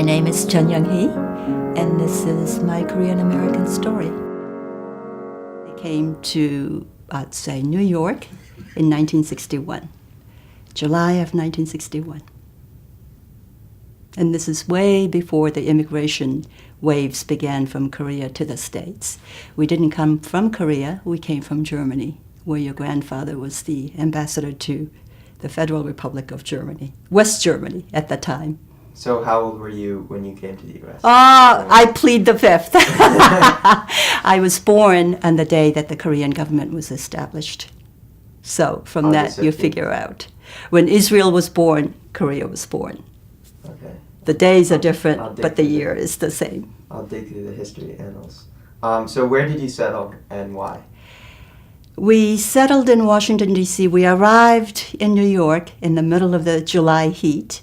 name is Yong-Hee, and this is my Korean-American story. I came to, I'd say, New York in 1961, July of 1961. And this is way before the immigration waves began from Korea to the States. We didn't come from Korea, we came from Germany, where your grandfather was the ambassador to the Federal Republic of Germany, West Germany at the time. So how old were you when you came to the U.S.? I plead the fifth. I was born on the day that the Korean government was established. So from that you figure out. When Israel was born, Korea was born. Okay. The days are different, but the year is the same. I'll dig through the history annals. So where did you settle and why? We settled in Washington, D.C. We arrived in New York in the middle of the July heat.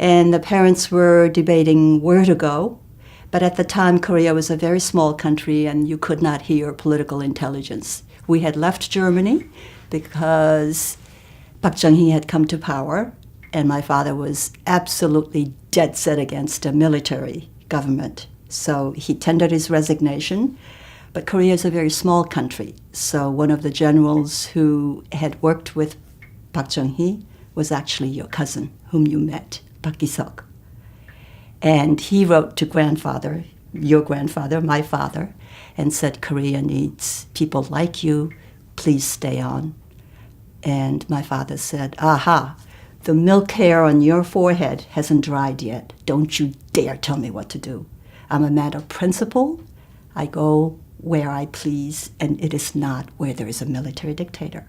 And the parents were debating where to go. But at the time, Korea was a very small country, and you could not hear political intelligence. We had left Germany because Park Chung-hee had come to power, and my father was absolutely dead set against a military government. So he tendered his resignation. But Korea is a very small country. So one of the generals who had worked with Park Chung-hee was actually your cousin, whom you met. Park Gi-seok. And he wrote to grandfather, your grandfather, my father, and said, Korea needs people like you, please stay on. And my father said, aha, the milk hair on your forehead hasn't dried yet. Don't you dare tell me what to do. I'm a man of principle. I go where I please, and it is not where there is a military dictator.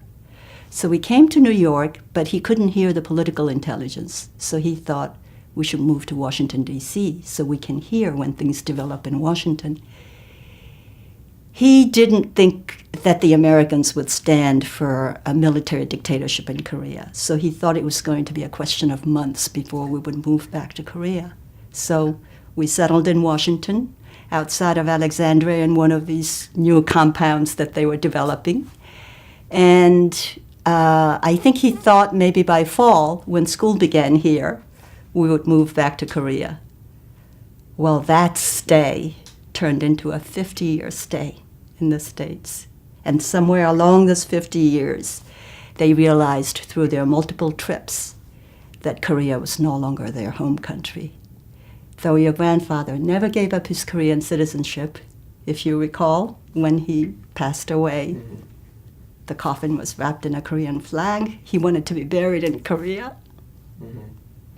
So we came to New York, but he couldn't hear the political intelligence. So he thought we should move to Washington, D.C., so we can hear when things develop in Washington. He didn't think that the Americans would stand for a military dictatorship in Korea. So he thought it was going to be a question of months before we would move back to Korea. So we settled in Washington, outside of Alexandria, in one of these new compounds that they were developing. And I think he thought maybe by fall, when school began here, we would move back to Korea. Well, that stay turned into a 50-year stay in the States. And somewhere along those 50 years, they realized through their multiple trips that Korea was no longer their home country. Though your grandfather never gave up his Korean citizenship, if you recall, when he passed away, the coffin was wrapped in a Korean flag. He wanted to be buried in Korea.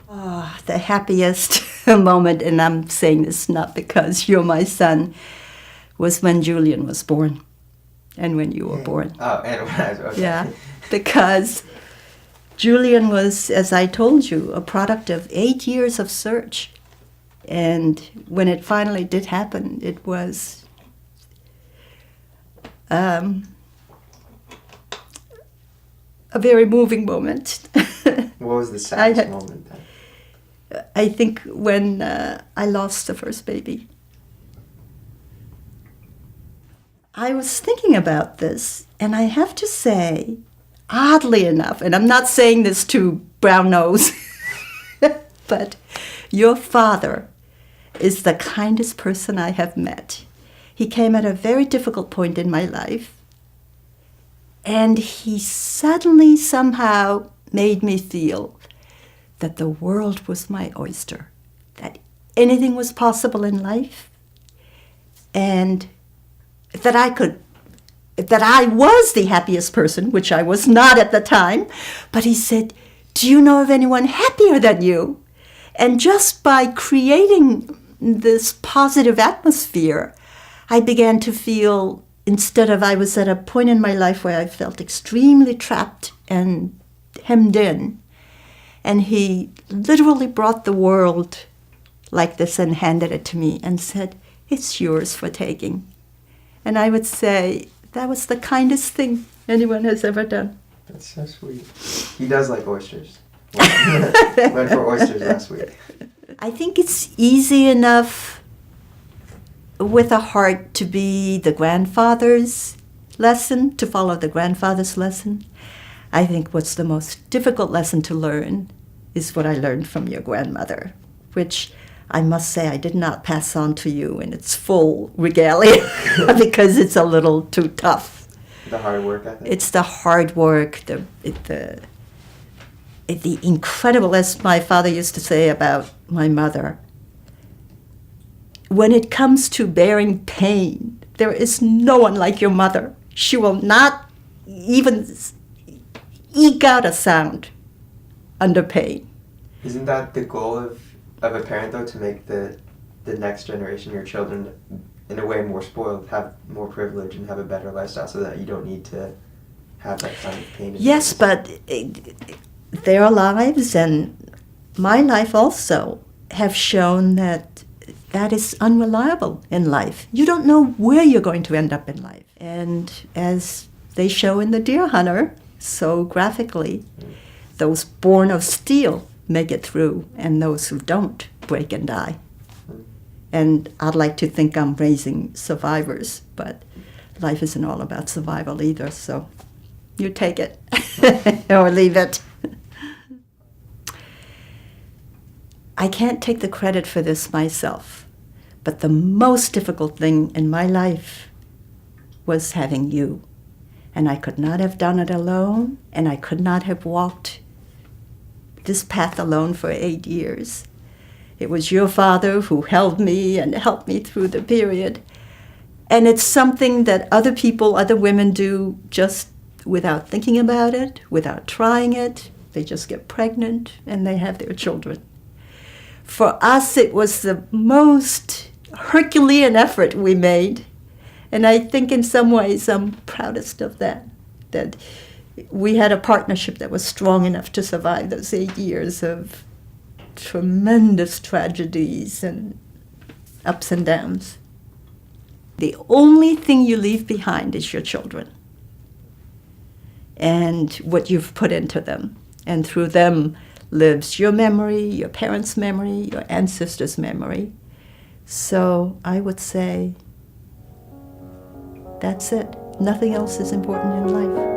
The happiest moment, and I'm saying this not because you're my son, was when Julian was born and when you were born. Oh, and when I was, okay. Yeah, because Julian was, as I told you, a product of 8 years of search. And when it finally did happen, it was a very moving moment. What was the saddest moment then? I think when I lost the first baby. I was thinking about this, and I have to say, oddly enough, and I'm not saying this to brown nose, but your father is the kindest person I have met. He came at a very difficult point in my life, and he suddenly somehow made me feel that the world was my oyster, that anything was possible in life, and that I was the happiest person, which I was not at the time. But he said, do you know of anyone happier than you? And just by creating this positive atmosphere, I began to feel, I was at a point in my life where I felt extremely trapped and hemmed in. And he literally brought the world like this and handed it to me and said, it's yours for taking. And I would say that was the kindest thing anyone has ever done. That's so sweet. He does like oysters. Went for oysters last week. I think it's easy enough with a heart to be the grandfather's lesson, to follow the grandfather's lesson. I think what's the most difficult lesson to learn is what I learned from your grandmother, which I must say I did not pass on to you in its full regalia because it's a little too tough. The hard work ethic? It's the hard work, the incredible, as my father used to say about my mother, when it comes to bearing pain, there is no one like your mother. She will not even eke out a sound under pain. Isn't that the goal of a parent, though, to make the next generation, your children, in a way more spoiled, have more privilege and have a better lifestyle so that you don't need to have that kind of pain? Yes, but their lives and my life also have shown that that is unreliable in life. You don't know where you're going to end up in life. And as they show in The Deer Hunter so graphically, those born of steel make it through, and those who don't break and die. And I'd like to think I'm raising survivors, but life isn't all about survival either, so you take it or leave it. I can't take the credit for this myself, but the most difficult thing in my life was having you. And I could not have done it alone, and I could not have walked this path alone for 8 years. It was your father who held me and helped me through the period. And it's something that other people, other women do just without thinking about it, without trying it. They just get pregnant and they have their children. For us, it was the most Herculean effort we made. And I think in some ways I'm proudest of that we had a partnership that was strong enough to survive those 8 years of tremendous tragedies and ups and downs. The only thing you leave behind is your children and what you've put into them. And through them lives your memory, your parents' memory, your ancestors' memory. So I would say that's it. Nothing else is important in life.